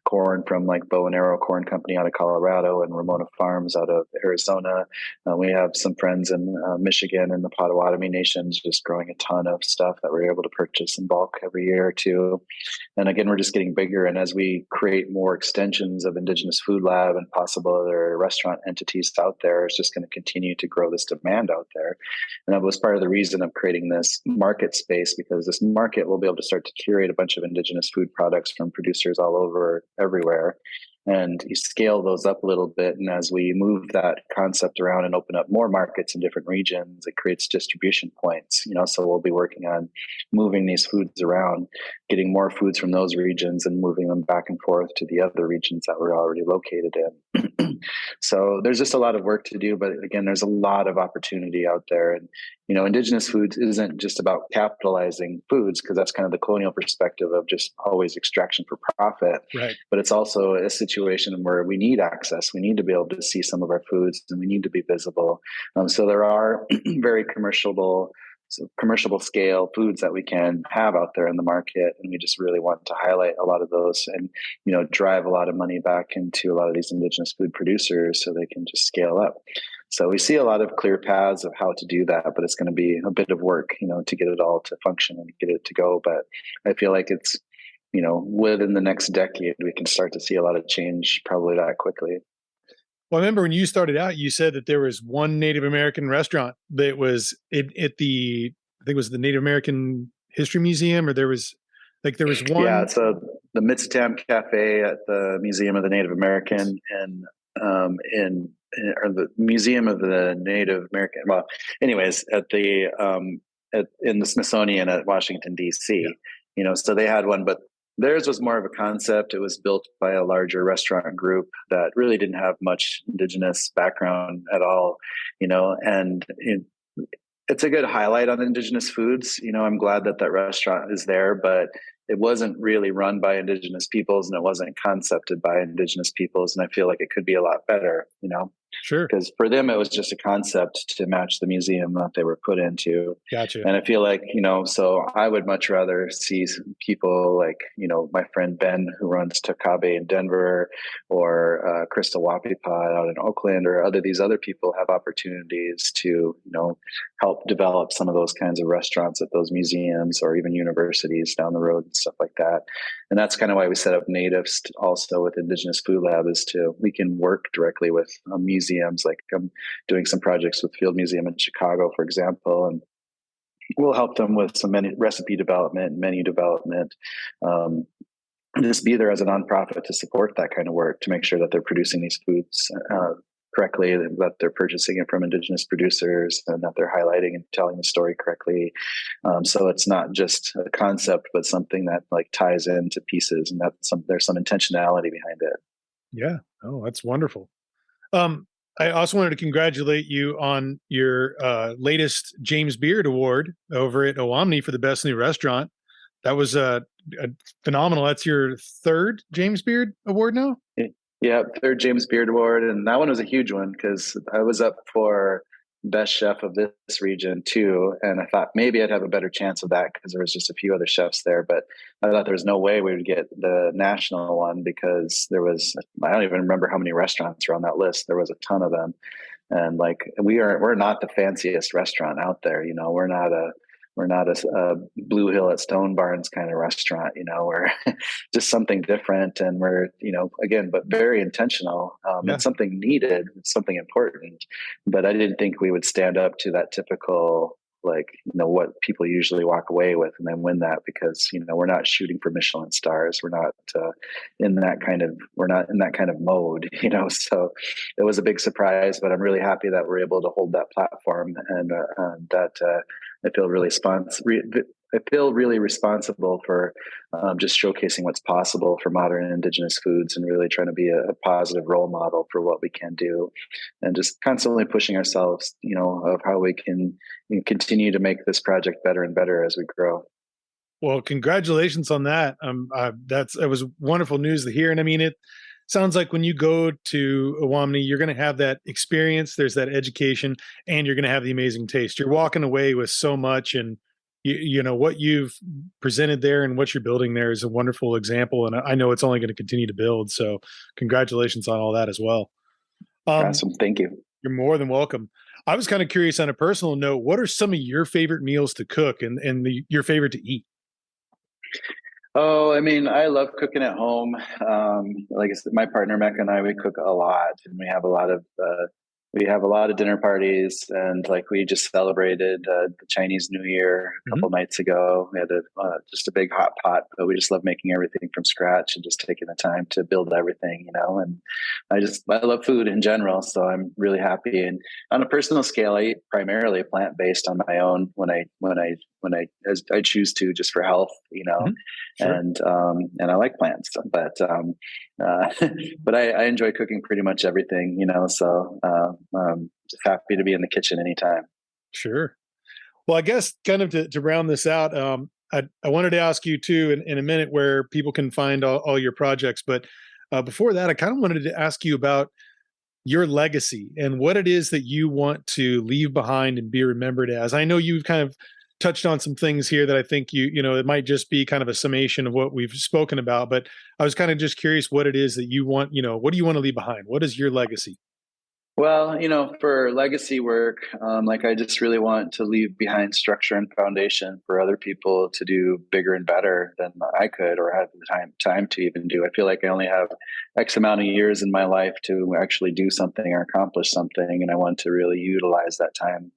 corn from like Bow and Arrow Corn Company out of Colorado and Ramona Farms out of Arizona. We have some friends in Michigan and the Potawatomi Nations just growing a ton of stuff that we're able to purchase in bulk every year or two. And again, we're just getting bigger. And as we create more extensions of Indigenous Food Lab and possible other restaurant entities out there, it's just going to continue to grow this demand out there. And that was part of the reason of creating this market space, because this market will be able to start to curate a bunch of Indigenous food products from producers all over everywhere. And you scale those up a little bit. And as we move that concept around and open up more markets in different regions, it creates distribution points, so we'll be working on moving these foods around, getting more foods from those regions and moving them back and forth to the other regions that we're already located in. So there's just a lot of work to do, but again, there's a lot of opportunity out there. And, Indigenous foods isn't just about capitalizing foods, because that's kind of the colonial perspective of just always extraction for profit. Right. But it's also a situation where we need access. We need to be able to see some of our foods, and we need to be visible. So there are very commercial scale foods that we can have out there in the market, and we just really want to highlight a lot of those and drive a lot of money back into a lot of these Indigenous food producers so they can just scale up. So we see a lot of clear paths of how to do that, but it's going to be a bit of work to get it all to function and get it to go. But I feel like it's within the next decade we can start to see a lot of change probably that quickly. Well, I remember when you started out, you said that there was one Native American restaurant that was at the, I think it was the Native American History Museum, or there was one. Yeah, so the Mitzitam Cafe at the Museum of the Native American, and or the Museum of the Native American. Well, anyways, at the in the Smithsonian at Washington D.C. Yeah. So they had one, but theirs was more of a concept. It was built by a larger restaurant group that really didn't have much Indigenous background at all, and it's a good highlight on Indigenous foods. I'm glad that restaurant is there, but it wasn't really run by Indigenous peoples, and it wasn't concepted by Indigenous peoples. And I feel like it could be a lot better, Sure. Because for them, it was just a concept to match the museum that they were put into. Gotcha. And I feel like, so I would much rather see people like, my friend Ben, who runs Takabe in Denver, or Crystal Wapipod out in Oakland, or these other people have opportunities to, help develop some of those kinds of restaurants at those museums or even universities down the road and stuff like that. And that's kind of why we set up NATIFs also with Indigenous Food Lab, is we can work directly with museums. Like I'm doing some projects with Field Museum in Chicago, for example, and we'll help them with some recipe development, menu development, and just be there as a nonprofit to support that kind of work, to make sure that they're producing these foods correctly, that they're purchasing it from Indigenous producers, and that they're highlighting and telling the story correctly. So it's not just a concept, but something that like ties into pieces, and there's some intentionality behind it. Yeah. Oh, that's wonderful. I also wanted to congratulate you on your latest James Beard Award over at Owamni for the best new restaurant. That was a phenomenal. That's your third James Beard Award now? Yeah, third James Beard Award. And that one was a huge one because I was up for best chef of this region too. And I thought maybe I'd have a better chance of that because there was just a few other chefs there. But I thought there was no way we would get the national one because I don't even remember how many restaurants were on that list. There was a ton of them. And like we're not the fanciest restaurant out there. We're not we're not a Blue Hill at Stone Barns kind of restaurant, we're just something different, and we're, again, but very intentional. Yeah. It's something needed, it's something important, but I didn't think we would stand up to that typical, like, what people usually walk away with and then win that, because, we're not shooting for Michelin stars. We're not we're not in that kind of mode, so it was a big surprise, but I'm really happy that we're able to hold that platform, and that I feel really I feel really responsible for just showcasing what's possible for modern Indigenous foods, and really trying to be a positive role model for what we can do, and just constantly pushing ourselves, of how we can continue to make this project better and better as we grow. Well, congratulations on that. That was wonderful news to hear. And I mean, it sounds like when you go to Owamni, you're going to have that experience. There's that education, and you're going to have the amazing taste. You're walking away with so much, and what you've presented there and what you're building there is a wonderful example. And I know it's only going to continue to build. So congratulations on all that as well. Awesome. Thank you. You're more than welcome. I was kind of curious, on a personal note, what are some of your favorite meals to cook, and your favorite to eat? Oh, I mean, I love cooking at home. Like I said, my partner Mecca and I, we cook a lot, and we have a lot of dinner parties, and like we just celebrated the Chinese New Year a couple nights ago. We had just a big hot pot, but we just love making everything from scratch and just taking the time to build everything, and I love food in general. So I'm really happy. And on a personal scale, I eat primarily plant-based on my own when as I choose to, just for health, Sure. and I like plants, but but I enjoy cooking pretty much everything, so just happy to be in the kitchen anytime. Sure. Well, I guess kind of to round this out, I wanted to ask you too in a minute where people can find all your projects. But before that, I kind of wanted to ask you about your legacy and what it is that you want to leave behind and be remembered as. I know you've kind of touched on some things here that I think it might just be kind of a summation of what we've spoken about, but I was kind of just curious what it is that you want, what do you want to leave behind? What is your legacy? Well, for legacy work, like I just really want to leave behind structure and foundation for other people to do bigger and better than I could or have the time to even do. I feel like I only have X amount of years in my life to actually do something or accomplish something, and I want to really utilize that time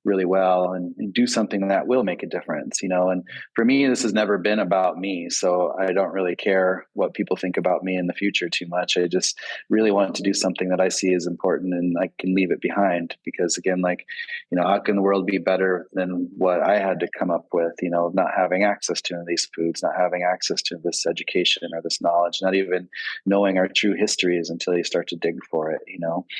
really well and do something that will make a difference, and for me, this has never been about me, so I don't really care what people think about me in the future too much. I just really want to do something that I see as important, and I can leave it behind, because again, like, how can the world be better than what I had to come up with, not having access to these foods, not having access to this education or this knowledge, not even knowing our true histories until you start to dig for it,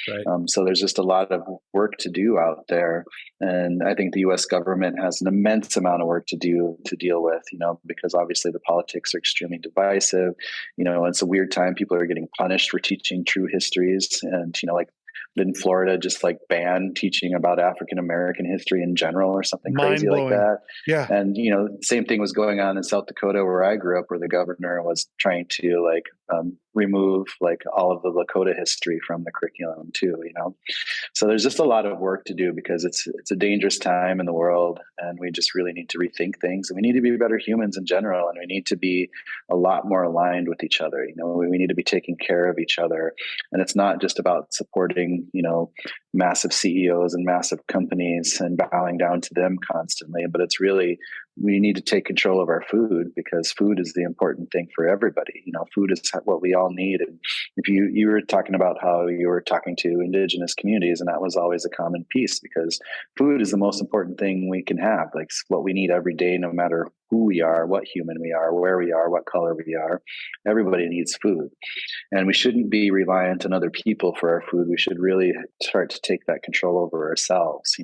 Right. So there's just a lot of work to do out there. And I think the U.S. government has an immense amount of work to deal with, because obviously the politics are extremely divisive. It's a weird time. People are getting punished for teaching true histories, and like, didn't Florida just like ban teaching about African American history in general or something crazy like that? Yeah. And same thing was going on in South Dakota where I grew up, where the governor was trying to like remove like all of the Lakota history from the curriculum too. So there's just a lot of work to do, because it's a dangerous time in the world, and we just really need to rethink things, and we need to be better humans in general, and we need to be a lot more aligned with each other. We need to be taking care of each other, and it's not just about supporting massive CEOs and massive companies and bowing down to them constantly, but it's really, we need to take control of our food, because food is the important thing for everybody. Food is what we all need. And if you were talking about how you were talking to Indigenous communities, and that was always a common piece, because food is the most important thing we can have, like what we need every day, no matter who we are, what human we are, where we are, what color we are. Everybody needs food. And we shouldn't be reliant on other people for our food. We should really start to take that control over ourselves,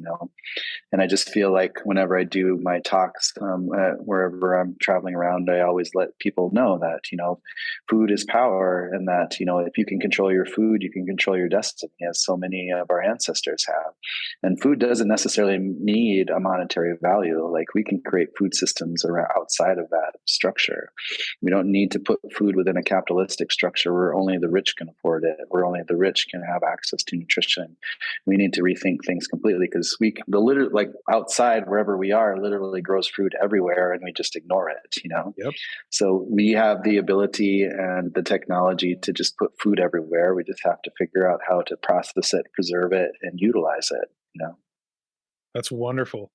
And I just feel like whenever I do my talks, wherever I'm traveling around, I always let people know that, food is power, and that, if you can control your food, you can control your destiny, as so many of our ancestors have. And food doesn't necessarily need a monetary value. Like, we can create food systems outside of that structure. We don't need to put food within a capitalistic structure where only the rich can afford it, where only the rich can have access to nutrition. We need to rethink things completely, because the literally, like outside wherever we are, literally grows food everywhere, and we just ignore it, Yep. So we have the ability and the technology to just put food everywhere. We just have to figure out how to process it, preserve it, and utilize it. That's wonderful.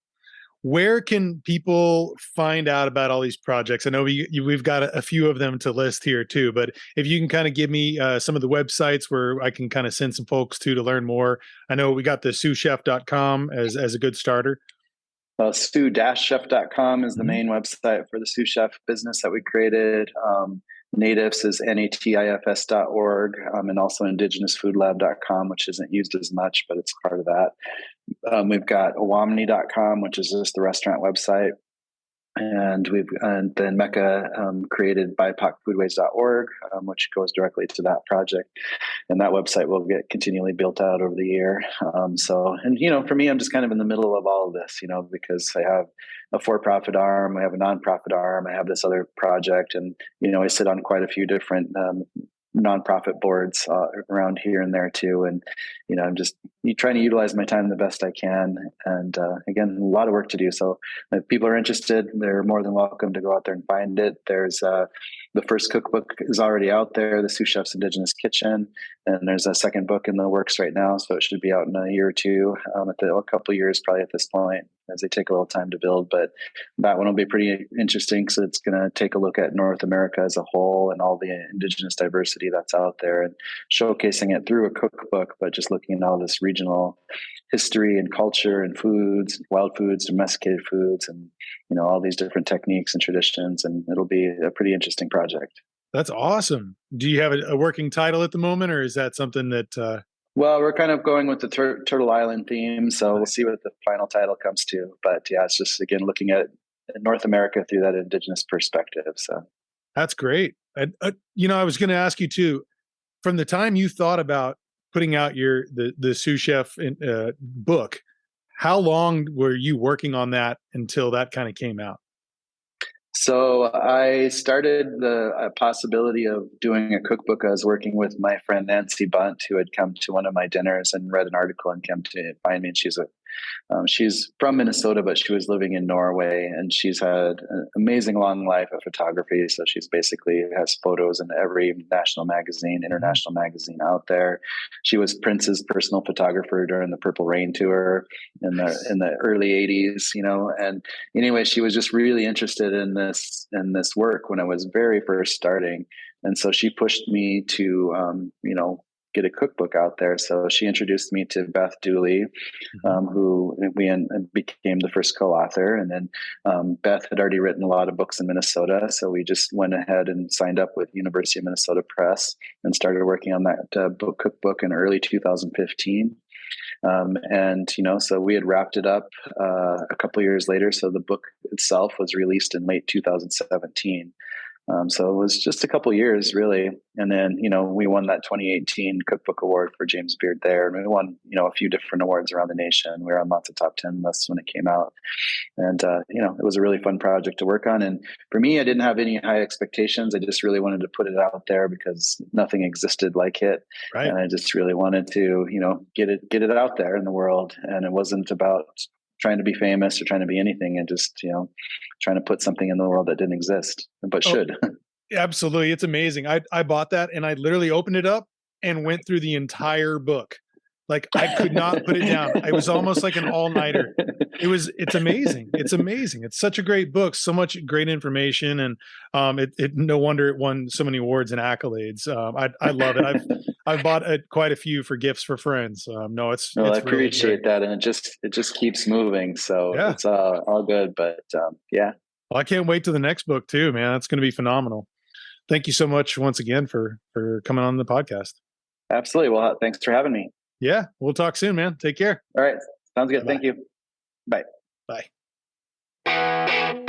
Where can people find out about all these projects? I know we've got a few of them to list here too, but if you can kind of give me some of the websites where I can kind of send some folks to learn more. I know we got the SiouxChef.com as a good starter. Stew-chef.com is the main website for the Sioux Chef business that we created. NATIFs is NATIFs.org, and also indigenousfoodlab.com, which isn't used as much, but it's part of that. We've got Owamni.com, which is just the restaurant website. And then Mecca created BIPOCfoodways.org, which goes directly to that project. And that website will get continually built out over the year. For me, I'm just kind of in the middle of all of this, because I have a for-profit arm, I have a nonprofit arm, I have this other project, and, I sit on quite a few different nonprofit boards around here and there too. And, I'm just trying to utilize my time the best I can. And again, a lot of work to do. So if people are interested, they're more than welcome to go out there and find it. There's the first cookbook is already out there, the Sioux Chef's Indigenous Kitchen. And there's a second book in the works right now. So it should be out in a year or two, a couple of years probably at this point, as they take a little time to build. But that one will be pretty interesting, because it's going to take a look at North America as a whole and all the Indigenous diversity that's out there, and showcasing it through a cookbook, but just looking at all this regional history and culture and foods, wild foods, domesticated foods, and all these different techniques and traditions. And it'll be a pretty interesting project. That's awesome. Do you have a working title at the moment, or is that something that Well, we're kind of going with the Turtle Island theme, so we'll see what the final title comes to. But yeah, it's just, again, looking at North America through that Indigenous perspective. So that's great. I was going to ask you too, from the time you thought about putting out the Sioux Chef book, how long were you working on that until that kind of came out? So I started the possibility of doing a cookbook. I was working with my friend Nancy Bunt, who had come to one of my dinners and read an article and came to find me. And she's from Minnesota, but she was living in Norway, and she's had an amazing long life of photography. So she's basically has photos in every national magazine, international magazine out there. She was Prince's personal photographer during the Purple Rain tour in the early 80s, and anyway, she was just really interested in this work when I was very first starting. And so she pushed me to, get a cookbook out there. So she introduced me to Beth Dooley, who became the first co-author. And then Beth had already written a lot of books in Minnesota. So we just went ahead and signed up with University of Minnesota Press and started working on that cookbook in early 2015. So we had wrapped it up a couple of years later. So the book itself was released in late 2017. So it was just a couple of years, really. And then, we won that 2018 Cookbook Award for James Beard there. And we won, a few different awards around the nation. We were on lots of top 10 lists when it came out. And, it was a really fun project to work on. And for me, I didn't have any high expectations. I just really wanted to put it out there because nothing existed like it. Right. And I just really wanted to, get it out there in the world. And it wasn't about trying to be famous or trying to be anything, and just, trying to put something in the world that didn't exist, but should. Absolutely. It's amazing. I bought that, and I literally opened it up and went through the entire book. Like, I could not put it down. It was almost like an all-nighter. It's amazing. It's amazing. It's such a great book, so much great information. And no wonder it won so many awards and accolades. I love it. I've bought quite a few for gifts for friends. It's I really appreciate that. And it just keeps moving. So yeah. It's all good, but yeah. Well, I can't wait to the next book too, man. That's going to be phenomenal. Thank you so much once again for coming on the podcast. Absolutely. Well, thanks for having me. Yeah. We'll talk soon, man. Take care. All right. Sounds good. Bye-bye. Thank you. Bye. Bye.